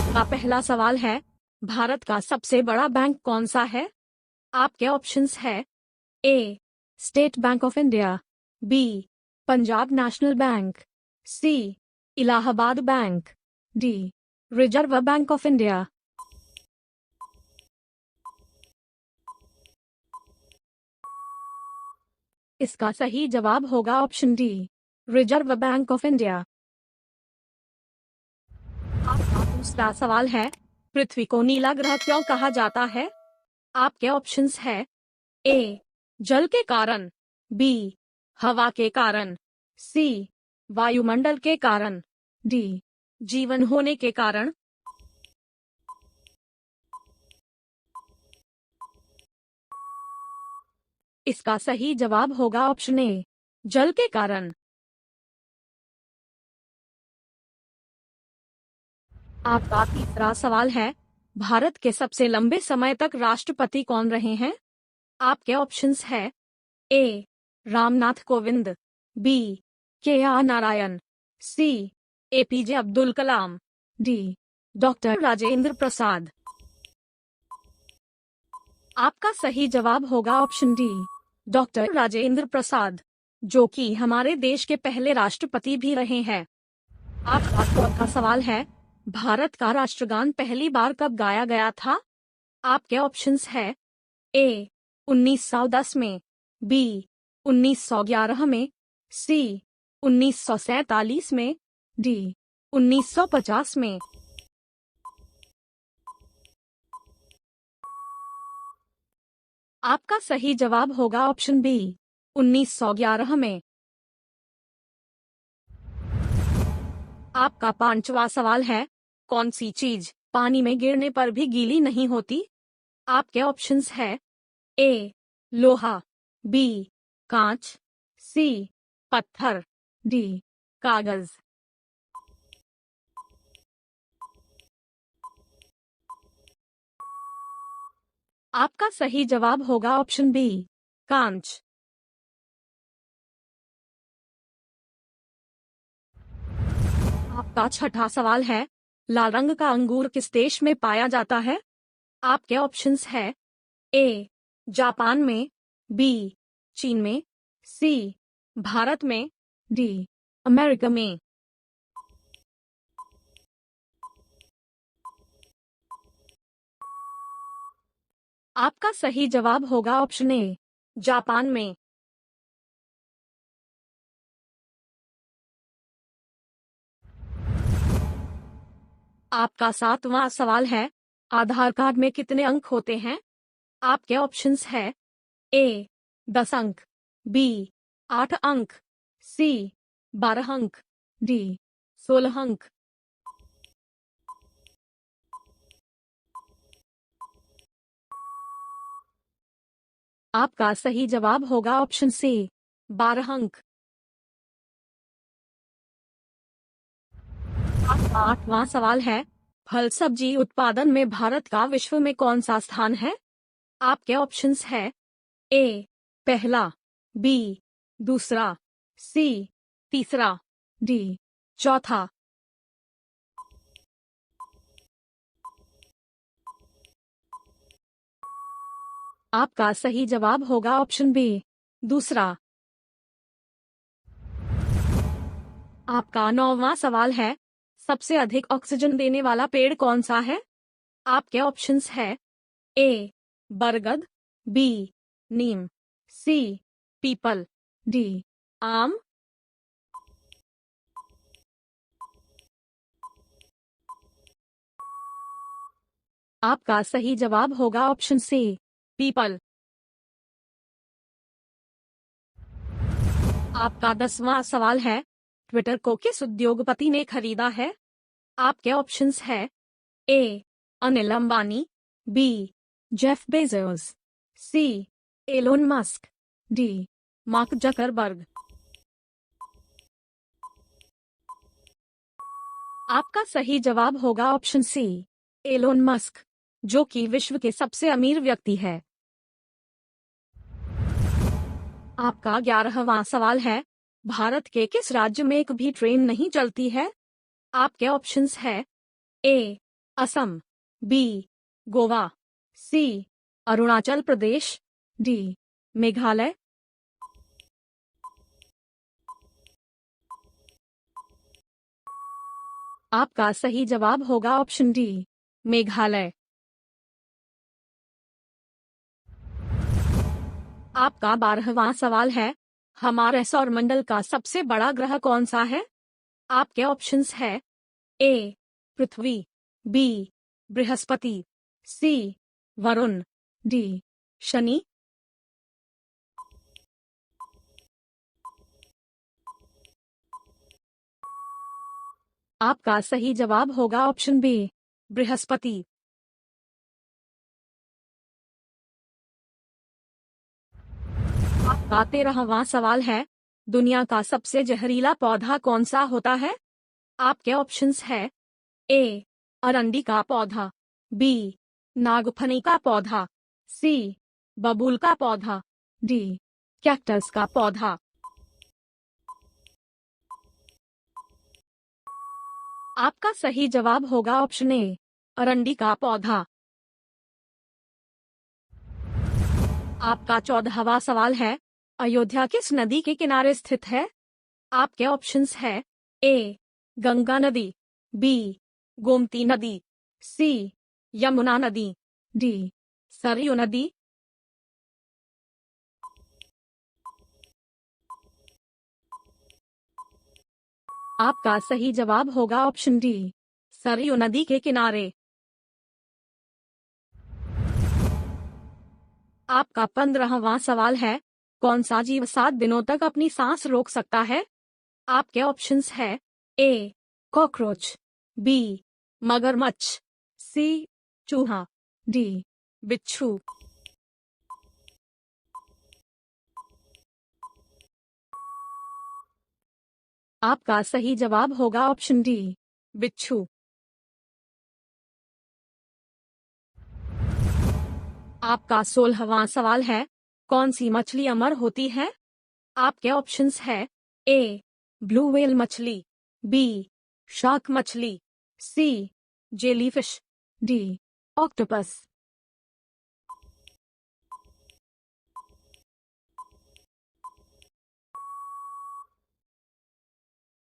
आपका पहला सवाल है, भारत का सबसे बड़ा बैंक कौन सा है? आपके ऑप्शंस है A. State bank of India, B. Punjab national bank, C. Allahabad bank, D. Reserve bank of India. इसका सही जवाब होगा option D, reserve bank of India. आपका दूसरा सवाल है, पृथ्वी को नीला ग्रह क्यों कहा जाता है? आपके ऑप्शंस है ए. जल के कारण, बी. हवा के कारण, सी. वायुमंडल के कारण, डी. जीवन होने के कारण। इसका सही जवाब होगा ऑप्शन ए, जल के कारण। आपका तीसरा सवाल है, भारत के सबसे लंबे समय तक राष्ट्रपति कौन रहे हैं? आपके ऑप्शंस है A. Ramnath Kovind, B. K R Narayan, C. APJ Abdul Kalam, D. Doctor Rajendra Prasad. आपका सही जवाब होगा option D, doctor Rajendra Prasad, जो कि हमारे देश के पहले राष्ट्रपति भी रहे हैं। आपका चौथा सवाल है, भारत का राष्ट्रगान पहली बार कब गाया गया था? आपके ऑप्शंस है ए. 1910 में, बी. 1911 में, सी. 1947 में, डी. 1950 में। आपका सही जवाब होगा ऑप्शन बी, 1911 में। आपका पांचवा सवाल है, कौन सी चीज पानी में गिरने पर भी गीली नहीं होती? आपके ऑप्शंस है ए. लोहा, बी. कांच, सी. पत्थर, डी. कागज। आपका सही जवाब होगा ऑप्शन बी, कांच। आपका छठा सवाल है, लाल रंग का अंगूर किस देश में पाया जाता है? आपके ऑप्शंस है ए. जापान में, बी. चीन में, सी. भारत में, डी. अमेरिका में। आपका सही जवाब होगा ऑप्शन ए, जापान में। आपका सातवां सवाल है, आधार कार्ड में कितने अंक होते हैं? आपके ऑप्शंस है ए. 10 अंक, बी. 8 अंक, सी. 12 अंक, डी. 16 अंक। आपका सही जवाब होगा ऑप्शन सी, 12 अंक। आपका आठवां सवाल है, फल सब्जी उत्पादन में भारत का विश्व में कौन सा स्थान है? आपके ऑप्शंस है ए. पहला, बी. दूसरा, सी. तीसरा, डी. चौथा। आपका सही जवाब होगा ऑप्शन बी, दूसरा। आपका नौवां सवाल है, सबसे अधिक ऑक्सीजन देने वाला पेड़ कौन सा है? आपके ऑप्शंस है ए. बरगद, बी. नीम, सी. पीपल, डी. आम। आपका सही जवाब होगा ऑप्शन सी, पीपल। आपका 10वां सवाल है, ट्विटर को किस उद्योगपति ने खरीदा है? आपके ऑप्शंस है A. Anil Ambani, B. Jeff Bezos, C. Elon Musk, D. Mark Zuckerberg. आपका सही जवाब होगा ऑप्शन सी, एलोन मस्क, जो कि विश्व के सबसे अमीर व्यक्ति है। आपका 11वां सवाल है, भारत के किस राज्य में एक भी ट्रेन नहीं चलती है? आपके ऑप्शंस है ए. असम, बी गोवा, सी अरुणाचल प्रदेश, डी मेघालय। आपका सही जवाब होगा ऑप्शन डी मेघालय। आपका 12वां सवाल है, हमारे सौरमंडल का सबसे बड़ा ग्रह कौन सा है? आपके ऑप्शंस है ए पृथ्वी, बी बृहस्पति, सी वरुण, डी शनि। आपका सही जवाब होगा ऑप्शन बी बृहस्पति। आपका 13वां सवाल है, दुनिया का सबसे जहरीला पौधा कौन सा होता है? आपके ऑप्शंस है ए अरंडी का पौधा, बी नागफनी का पौधा, सी बबूल का पौधा, डी कैक्टस का पौधा। आपका सही जवाब होगा ऑप्शन ए अरंडी का पौधा। आपका 14वां सवाल है, अयोध्या किस नदी के किनारे स्थित है? आपके ऑप्शंस है ए गंगा नदी, बी गोमती नदी, सी यमुना नदी, डी सरयू नदी। आपका सही जवाब होगा ऑप्शन डी सरयू नदी के किनारे। आपका 15वां सवाल है, कौन सा जीव 7 दिनों तक अपनी सांस रोक सकता है? आपके ऑप्शंस है ए कॉकरोच, बी मगरमच्छ, सी चूहा, डी बिच्छू। आपका सही जवाब होगा ऑप्शन डी बिच्छू। आपका 16वां सवाल है, कौन सी मछली अमर होती है? आपके ऑप्शंस है ए ब्लू व्हेल मछली, बी शार्क मछली, सी जेलीफिश, डी ऑक्टोपस।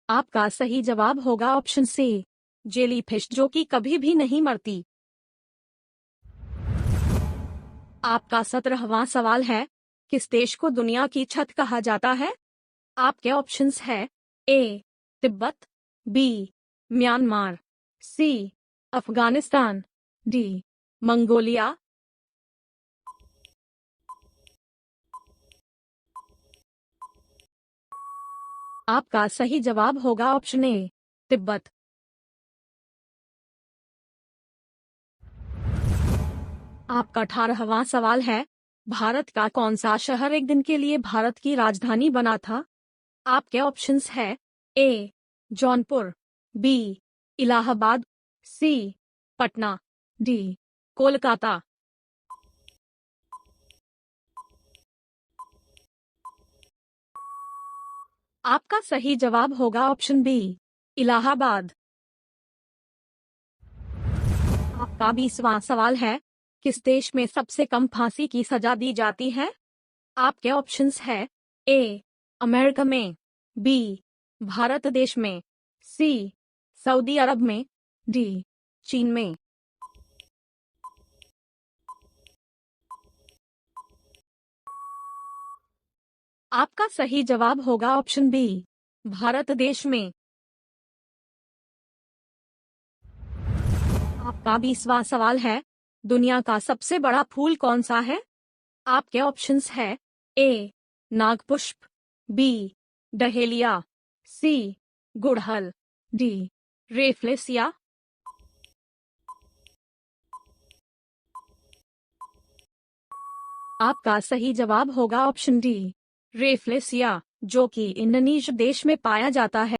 आपका सही जवाब होगा ऑप्शन सी जेलीफिश, जो कि कभी भी नहीं मरती। आपका 17वां सवाल है, किस देश को दुनिया की छत कहा जाता है? आपके ऑप्शंस है ए तिब्बत, बी म्यांमार, सी अफगानिस्तान, डी मंगोलिया। आपका सही जवाब होगा ऑप्शन ए तिब्बत। आपका 18वां सवाल है, भारत का कौन सा शहर एक दिन के लिए भारत की राजधानी बना था? आपके ऑप्शंस है ए जौनपुर, बी इलाहाबाद, सी पटना, डी कोलकाता। आपका सही जवाब होगा ऑप्शन बी इलाहाबाद। आपका 20वां सवाल है, किस देश में सबसे कम फांसी की सजा दी जाती है? आपके ऑप्शंस है ए अमेरिका में, बी भारत देश में, सी सऊदी अरब में, डी चीन में। आपका सही जवाब होगा ऑप्शन बी भारत देश में। आपका 20वां सवाल है, दुनिया का सबसे बड़ा फूल कौन सा है? आपके ऑप्शंस है ए नागपुष्प, बी डहेलिया, सी गुड़हल, डी रेफ्लेसिया। आपका सही जवाब होगा ऑप्शन डी रेफ्लेसिया, जो कि इंडोनेशिया देश में पाया जाता है।